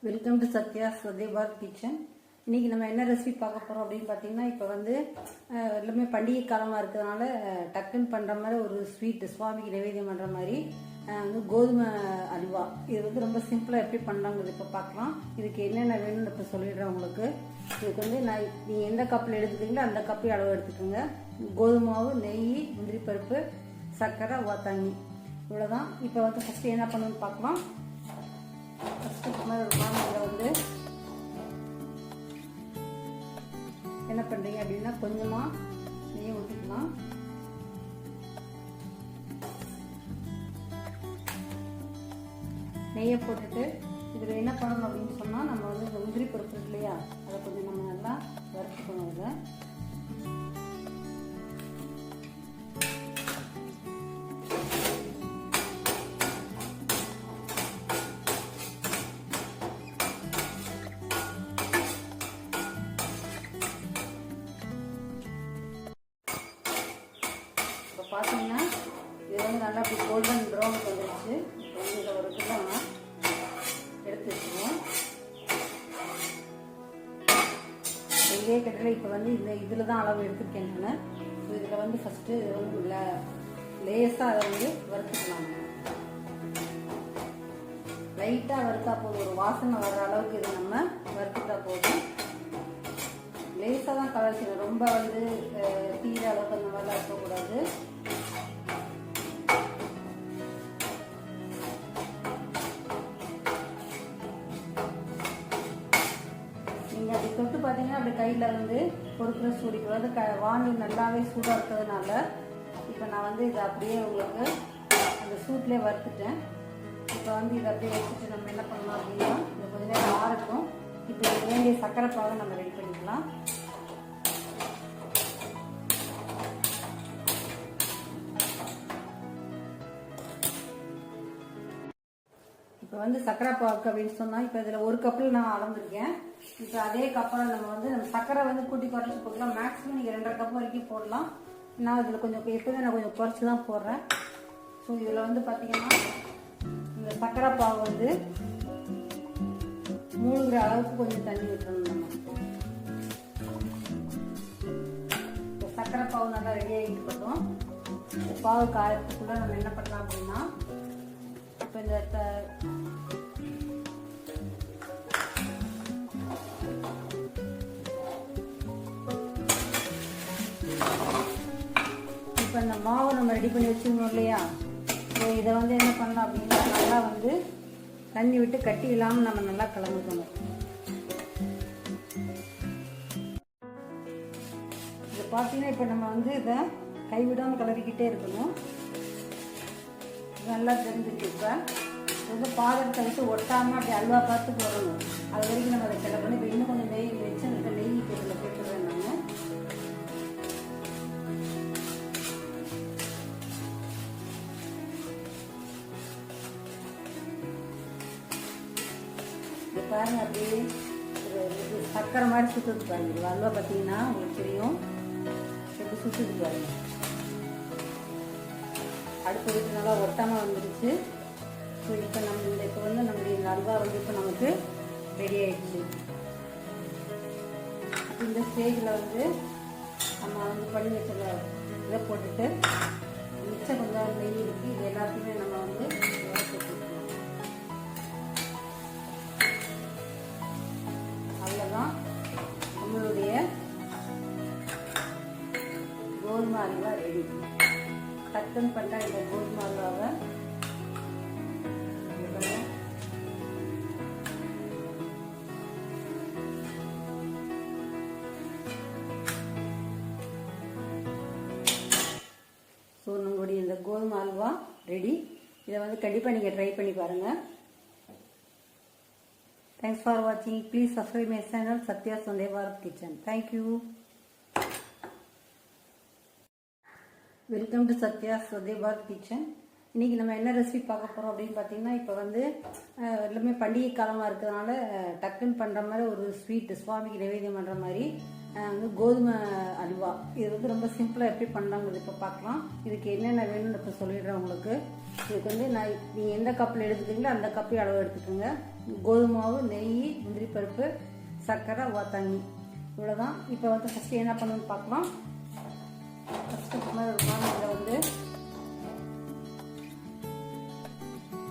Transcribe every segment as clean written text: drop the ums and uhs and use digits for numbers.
Welcome to Sathya Sathyabharat kitchen. இன்னைக்கு நம்ம என்ன ரெசிபி பார்க்க போகிறோம் அப்படின்னு பார்த்தீங்கன்னா, இப்போ வந்து எல்லாமே பண்டிகை காலமாக இருக்கிறதுனால டக்குன்னு பண்ணுற மாதிரி ஒரு ஸ்வீட் சுவாமிக்கு நிவேதியம் பண்ணுற மாதிரி வந்து கோதுமை அல்வா. இது வந்து ரொம்ப சிம்பிளாக எப்படி பண்ணுறாங்கிறது இப்போ பார்க்கலாம். இதுக்கு என்னென்ன வேணும்னு இப்போ சொல்லிடுறேன் உங்களுக்கு. இதுக்கு வந்து நீங்கள் எந்த கப்பில் எடுத்துக்கிங்களோ அந்த கப்பி அளவு எடுத்துக்கோங்க. கோதுமை மாவு, நெய், முந்திரி பருப்பு, சர்க்கரை, தண்ணி, இவ்வளோதான். இப்போ வந்து ஃபஸ்ட்டு என்ன பண்ணணும்னு பார்க்கலாம். ஃபஸ்ட்டு ஒரு பானையில் வந்து என்ன பண்ணுறீங்க அப்படின்னா, கொஞ்சமாக நெய்யை ஊற்றிக்கலாம். நெய்யை போட்டுட்டு இதில் என்ன பண்ணணும் அப்படின்னு சொன்னால், நம்ம வந்து இந்த முந்திரி பருப்பு இருக்கு இல்லையா, அதை கொஞ்சம் நம்ம நல்லா வறுத்துக்கணும். இதை பார்த்தீங்கன்னா இது வந்து நல்லா இப்படி கோல்டன் ப்ரௌனுக்கு வந்துடுச்சு. இப்போ வந்து இதை ஒரு கிலோ நம்ம எடுத்து வச்சுருவோம். இதே கட்டில் இப்போ வந்து இந்த இதில் தான் அளவு எடுத்துருக்கேன் நான். ஸோ இதில் வந்து ஃபஸ்ட்டு இது வந்து லேஸாக அதை வந்து வறுத்துக்கலாம். லைட்டாக வறுத்தா போதும், ஒரு வாசனை வர்ற அளவுக்கு இதை நம்ம வறுத்துட்டா போதும். லேஸாக தான் கலர் செய்யணும், ரொம்ப வந்து தீர அளவுக்கு அந்த மாதிரிலாம் இருக்கக்கூடாது. நீங்கள் அப்படி தொட்டு பார்த்தீங்கன்னா அப்படி கையில் வந்து பொறுக்கிற சூடிக்கூடாது. வாங்கி நல்லாவே சூடாக இருக்கிறதுனால இப்போ நான் வந்து இதை அப்படியே உங்களுக்கு அந்த சூட்லேயே வறுத்துட்டேன். இப்போ வந்து இதை அப்படியே வச்சுட்டு நம்ம என்ன பண்ணலாம் அப்படின்னா, இது கொஞ்ச நேரம் ஆறட்டும். இப்போ இது வேண்டிய சர்க்கரை பாவை நம்ம ரெடி பண்ணிக்கலாம். இப்போ வந்து சர்க்கரை பாவுக்கு அப்படின்னு சொன்னால், இப்போ இதில் ஒரு கப்பில் நான் அளந்துருக்கேன். இப்போ அதே கப்பில் நம்ம சர்க்கரை வந்து கூட்டி குறைச்சி போடலாம். மேக்ஸிமம் நீங்கள் 2.5 கப் வரைக்கும் போடலாம். நான் இதில் கொஞ்சம் எப்போதுமே நான் கொஞ்சம் குறைச்சி தான் போடுறேன். ஸோ இதில் வந்து பார்த்தீங்கன்னா இந்த சர்க்கரை பாவு வந்து மூழ்கிற அளவுக்கு கொஞ்சம் தண்ணி விட்டுறணும். நம்ம சர்க்கரை பாவு நல்லா ரெடி ஆகிட்டு போட்டோம். பாவு காயத்துக்குள்ள நம்ம என்ன பண்ணலாம் அப்படின்னா, இப்போ இந்த இப்போ இந்த மாவு நம்ம ரெடி பண்ணி வச்சுக்கணும் இல்லையா. ஸோ இதை வந்து என்ன பண்ணலாம் அப்படின்னா, நல்லா வந்து தண்ணி விட்டு கட்டி இல்லாமல் நம்ம நல்லா கலந்துக்கணும். இதை பார்த்தீங்கன்னா இப்போ நம்ம வந்து இதை கைவிடாமல் கலரிக்கிட்டே இருக்கணும். நல்லா தெரிஞ்சுட்டு இப்போ வந்து பாதத்தை விட்டு ஒட்டாமல் அப்படி அல்வா பார்த்து வரணும். அது வரைக்கும் நம்ம அதை கிளம்பணும். இப்போ இன்னும் கொஞ்சம் நெய் வச்சு அந்த நெய் இதில் போட்டுருவேன் நான். இப்போ பாருங்க, அப்படியே சக்கரை மாதிரி சுற்றுது பாருங்க. அல்வா பார்த்தீங்கன்னா உங்களுக்கு தெரியும் எப்படி சுற்றுது பாருங்க. அடுப்பு விட்டு நல்லா ஒட்டாமல் வந்துடுச்சு. ஸோ இப்போ இப்போ வந்து நம்மளுடைய அல்வா வந்து இப்போ நமக்கு ரெடி ஆகிடுச்சு. இந்த ஸ்டேஜில் வந்து நம்ம வந்து பண்ணி வச்ச இதை போட்டுட்டு மிச்சம் கொஞ்சம் நெய் இருக்குது. இது எல்லாத்தையுமே நம்ம வந்து அவ்வளோதான், நம்மளுடைய கோதுமை அல்வா ரெடி. டக்குன்னு பண்ண இந்த கோதுமை அல்வாவை ஸோ நம்மளுடைய இந்த கோதுமை அல்வா ரெடி. இதை வந்து கண்டிப்பாக நீங்கள் ட்ரை பண்ணி பாருங்கள். தேங்க்ஸ் ஃபார் வாட்சிங். Please subscribe my channel Sathya Sathyabharat kitchen. Thank you. Welcome to Sathya Sathyabharat kitchen. இன்றைக்கி நம்ம என்ன ரெசிபி பார்க்க போகிறோம் அப்படின்னு பார்த்தீங்கன்னா, இப்போ வந்து எல்லாமே பண்டிகை காலமாக இருக்கிறதுனால டக்குன்னு பண்ணுற மாதிரி ஒரு ஸ்வீட் சுவாமிக்கு நிவேதியம் பண்ணுற மாதிரி வந்து கோதுமை அல்வா. இது வந்து ரொம்ப சிம்பிளாக எப்படி பண்ணுறாங்கிறது இப்போ பார்க்கலாம். இதுக்கு என்னென்ன வேணும்னு இப்போ சொல்லிடுறேன் உங்களுக்கு. இதுக்கு வந்து நீங்கள் எந்த கப்பில் எடுத்துக்கிங்களோ அந்த கப்பி அளவு எடுத்துக்கோங்க. கோதுமை மாவு, நெய், முந்திரி பருப்பு, சர்க்கரை, தண்ணி, இவ்வளோதான். இப்போ வந்து ஃபஸ்ட்டு என்ன பண்ணணும்னு பார்க்கலாம். ஃபஸ்ட்டு இதில் வந்து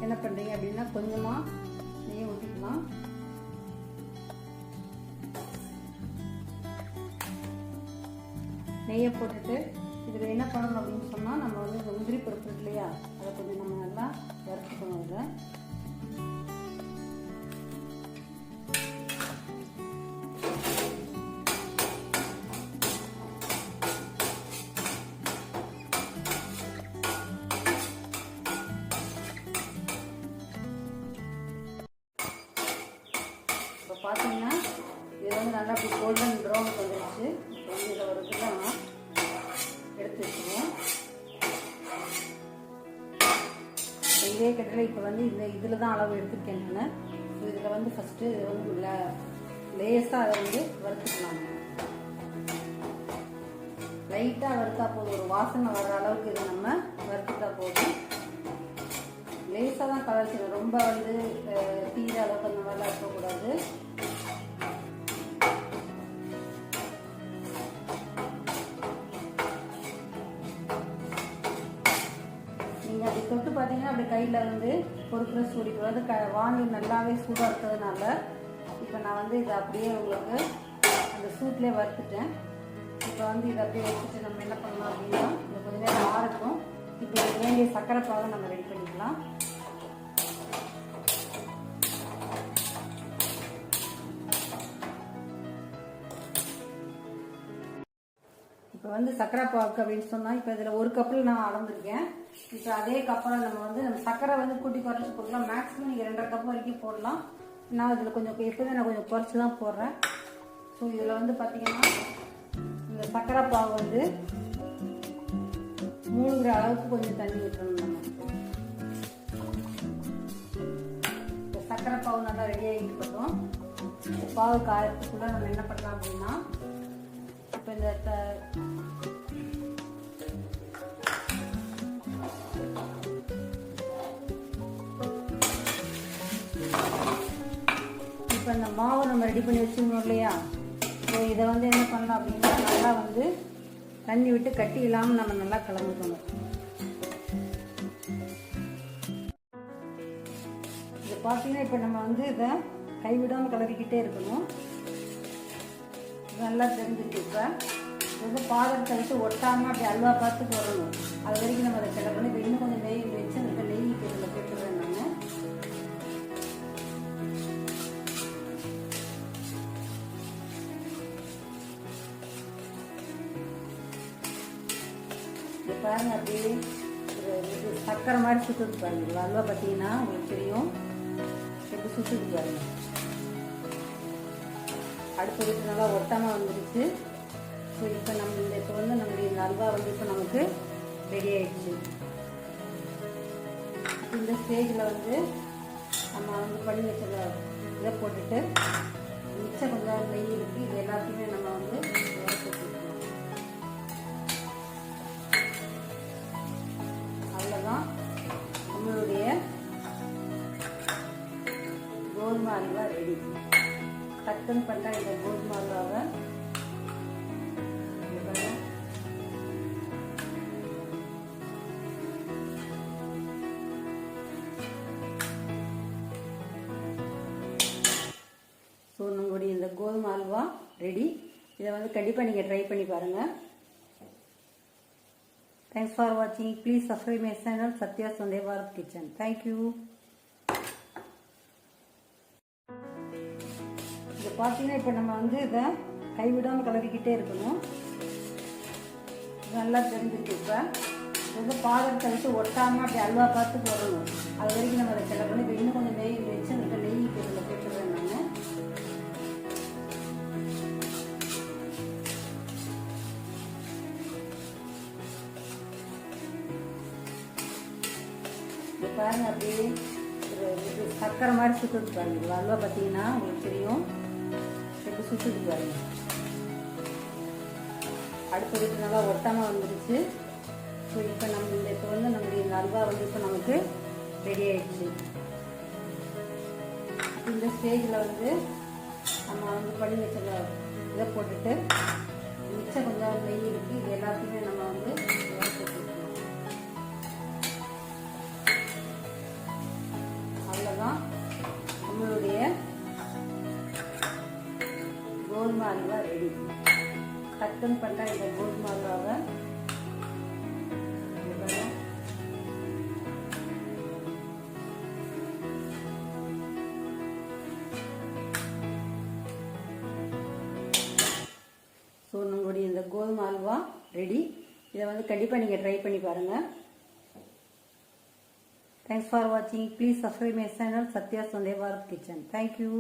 என்ன பண்ணுறீங்க அப்படின்னா கொஞ்சமாக நெய்யை ஊற்றிக்கலாம். நெய்யை போட்டுட்டு இதில் என்ன பண்ணணும் அப்படின்னு சொன்னால், நம்ம வந்து இந்த முந்திரி பருப்பு இருக்கு இல்லையா, அதை கொஞ்சம் நம்ம நல்லா வறுத்துக்கணும். இதில் இப்போ பார்த்தீங்கன்னா இது வந்து நல்லா இப்படி கோல்டன் ப்ரௌனுக்கு வந்துடுச்சு. இப்போ வந்து இதில் ஒரு இதெல்லாம் எடுத்து வச்சுருவோம். இதே கட்டில் இப்போ வந்து இந்த இதில் தான் அளவு எடுத்துருக்கேன் நான். ஸோ இதில் வந்து ஃபஸ்ட்டு வந்து லேஸாக அதை வந்து வறுத்துக்கலாம். லைட்டாக வறுத்தா போதும், ஒரு வாசனை வர அளவுக்கு இதை நம்ம வறுத்துட்டா போதும். லேஸாக தான் கலர் செய்யணும், ரொம்ப வந்து தீர அளவுக்கு அந்த மாதிரிலாம் இருக்கக்கூடாது. நீங்கள் அப்படி தொட்டு பார்த்தீங்கன்னா அப்படி கையில் வந்து பொறுக்கிற சூடிக்கு வந்து வானல் நல்லாவே சூடாக இருக்கிறதுனால இப்போ நான் வந்து இதை அப்படியே உங்களுக்கு அந்த சூட்லேயே வறுத்துட்டேன். இப்போ வந்து இதை அப்படியே வச்சுட்டு நம்ம என்ன பண்ணலாம் அப்படின்னா, இது கொஞ்சம் நேரம் ஆறட்டும். இப்போ வேண்டிய சர்க்கரை பாகம் நம்ம ரெடி பண்ணிக்கலாம். இப்போ வந்து சர்க்கரை பாக்கு அப்படின்னு சொன்னால், இப்போ இதில் ஒரு கப்பில் நான் அளந்துருக்கேன். இப்போ அதே கப்பில் நம்ம சர்க்கரை வந்து கூட்டி குறைச்சி போடலாம். மேக்ஸிமம் நீங்கள் 2.5 கப் வரைக்கும் போடலாம். நான் இதில் கொஞ்சம் எப்போதுமே நான் கொஞ்சம் குறைச்சி தான் போடுறேன். ஸோ இதில் வந்து பார்த்தீங்கன்னா இந்த சர்க்கரை பாகு வந்து மூழ்கிற அளவுக்கு கொஞ்சம் தண்ணி விட்டுறணும். நம்ம இந்த சர்க்கரை பாகு நல்லா ரெடியாகிட்டு இருக்கட்டும். பாகு காயத்துக்குள்ள நம்ம என்ன பண்ணலாம் அப்படின்னா, இப்போ இந்த இப்போ இந்த மாவு நம்ம ரெடி பண்ணி வச்சுக்கணும் இல்லையா. ஸோ இதை வந்து என்ன பண்ணலாம் அப்படின்னா, நல்லா வந்து தண்ணி விட்டு கட்டி இல்லாமல் நம்ம நல்லா கலந்துக்கணும். இது பார்த்தீங்கன்னா இப்போ நம்ம வந்து இதை கைவிடாமல் கலரிக்கிட்டே இருக்கணும். நல்லா தெரிஞ்சுட்டு இப்போ வந்து பாதத்தை விட்டு ஒட்டாமல் அப்படி அல்வா பார்த்துக்கு வரணும். அது வரைக்கும் நம்ம அதை கிளம்பணும். இப்போ இன்னும் கொஞ்சம் நெய் வச்சு அந்த நெய் இதில் போட்டுருவேன் நான். இது பாருங்க, அப்படியே இது சக்கரை மாதிரி சுற்றுது பாருங்க. அல்வா பார்த்தீங்கன்னா உங்களுக்கு தெரியும் எப்படி சுற்றுது பாருங்க. அடுப்பு விட்டு நல்லா ஒட்டாமல் வந்துடுச்சு. ஸோ இப்போ இப்போ வந்து நம்மளுடைய இந்த அல்வா வந்து இப்போ நமக்கு ரெடி ஆயிடுச்சு. இந்த ஸ்டேஜில் வந்து நம்ம வந்து பண்ணி வச்ச இதை போட்டுட்டு மிச்சம் கொஞ்சம் நெய் இருக்கு, இது எல்லாத்தையுமே நம்ம வந்து போட்டுக்கலாம். அவ்வளோதான், நம்மளுடைய கோதுமை அல்வா ரெடி. டக்குன்னு பண்ண இந்த கோதுமை அல்வாவை ஸோ நம்மளுடைய இந்த கோதுமை அல்வா ரெடி. இதை வந்து கண்டிப்பாக நீங்கள் ட்ரை பண்ணி பாருங்கள். தேங்க்ஸ் ஃபார் வாட்சிங். Please subscribe my channel Sathya's Vande Bharat kitchen. Thank you. இது பார்த்தீங்கன்னா இப்போ நம்ம வந்து இதை கைவிடாமல் கலரிக்கிட்டே இருக்கணும். நல்லா தெரிஞ்சிருக்கு. இப்போ இது வந்து பாதத்தை விட்டு ஒட்டாமல் அப்படி அல்வா பார்த்துக்கு வரணும். அது வரைக்கும் நம்ம அதை கிளம்பணும். இப்போ இன்னும் கொஞ்சம் நெய் வச்சு அந்த நெய் இதில் போட்டுருவேன் நான். இது பாருங்க, அப்படியே இது சக்கரை மாதிரி சுற்றுது பாருங்க. அல்வா பார்த்தீங்கன்னா உங்களுக்கு தெரியும் எப்படி சுற்றுது பாருங்க. அடுப்பு விட்டு நல்லா ஒட்டாமல் வந்துடுச்சு. ஸோ இப்போ இப்போ வந்து நம்மளுடைய இந்த அல்வா வந்து இப்போ நமக்கு ரெடி ஆயிடுச்சு. இந்த ஸ்டேஜில் வந்து நம்ம வந்து பண்ணி வச்ச இதை போட்டுட்டு மிச்சம் கொஞ்சம் நெய் இருக்குது, இது எல்லாத்தையுமே நம்ம வந்து அவ்வளோதான். நம்மளுடைய கோதுமை அல்வா ரெடி. டக்குன்னு பண்ணுற இந்த கோதுமை அல்வாவை ஸோ நம்மளுடைய இந்த கோதுமை அல்வா ரெடி. இதை வந்து கண்டிப்பாக நீங்கள் ட்ரை பண்ணி பாருங்கள். தேங்க்ஸ் ஃபார் வாட்சிங். Please subscribe my channel Sathya சந்தே பாரத் கிச்சன். தேங்க்யூ.